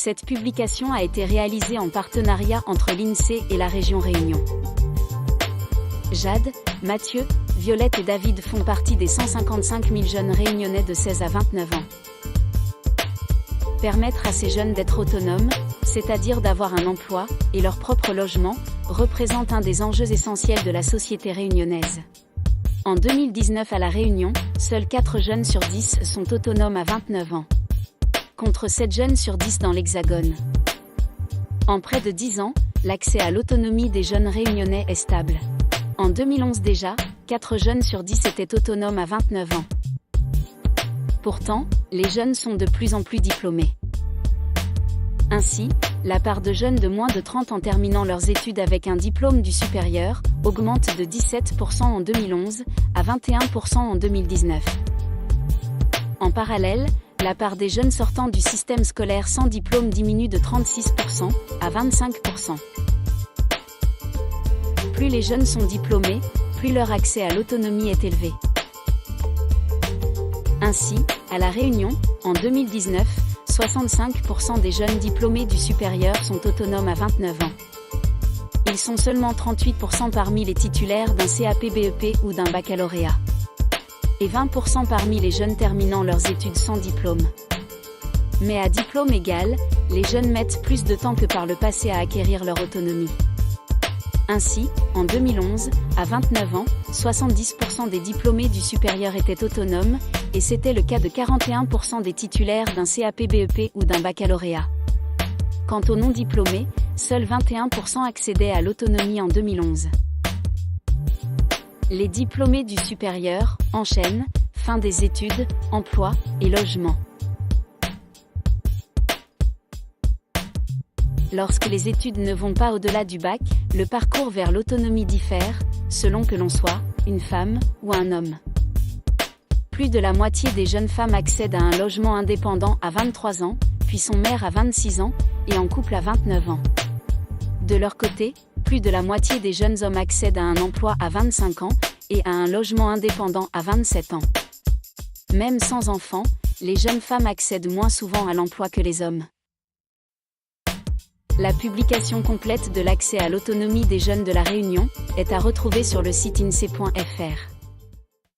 Cette publication a été réalisée en partenariat entre l'INSEE et la région Réunion. Jade, Mathieu, Violette et David font partie des 155 000 jeunes réunionnais de 16 à 29 ans. Permettre à ces jeunes d'être autonomes, c'est-à-dire d'avoir un emploi et leur propre logement, représente un des enjeux essentiels de la société réunionnaise. En 2019 à La Réunion, seuls 4 jeunes sur 10 sont autonomes à 29 ans. Contre 7 jeunes sur 10 dans l'Hexagone. En près de 10 ans, l'accès à l'autonomie des jeunes réunionnais est stable. En 2011 déjà, 4 jeunes sur 10 étaient autonomes à 29 ans. Pourtant, les jeunes sont de plus en plus diplômés. Ainsi, la part de jeunes de moins de 30 ans terminant leurs études avec un diplôme du supérieur augmente de 17% en 2011 à 21% en 2019. En parallèle, la part des jeunes sortant du système scolaire sans diplôme diminue de 36% à 25%. Plus les jeunes sont diplômés, plus leur accès à l'autonomie est élevé. Ainsi, à La Réunion, en 2019, 65% des jeunes diplômés du supérieur sont autonomes à 29 ans. Ils sont seulement 38% parmi les titulaires d'un CAP-BEP ou d'un baccalauréat. Et 20% parmi les jeunes terminant leurs études sans diplôme. Mais à diplôme égal, les jeunes mettent plus de temps que par le passé à acquérir leur autonomie. Ainsi, en 2011, à 29 ans, 70% des diplômés du supérieur étaient autonomes, et c'était le cas de 41% des titulaires d'un CAP-BEP ou d'un baccalauréat. Quant aux non-diplômés, seuls 21% accédaient à l'autonomie en 2011. Les diplômés du supérieur enchaînent, fin des études, emploi et logement. Lorsque les études ne vont pas au-delà du bac, le parcours vers l'autonomie diffère, selon que l'on soit une femme ou un homme. Plus de la moitié des jeunes femmes accèdent à un logement indépendant à 23 ans, puis sont mères à 26 ans, et en couple à 29 ans. De leur côté, plus de la moitié des jeunes hommes accèdent à un emploi à 25 ans, et à un logement indépendant à 27 ans. Même sans enfants, les jeunes femmes accèdent moins souvent à l'emploi que les hommes. La publication complète de l'accès à l'autonomie des jeunes de La Réunion est à retrouver sur le site insee.fr.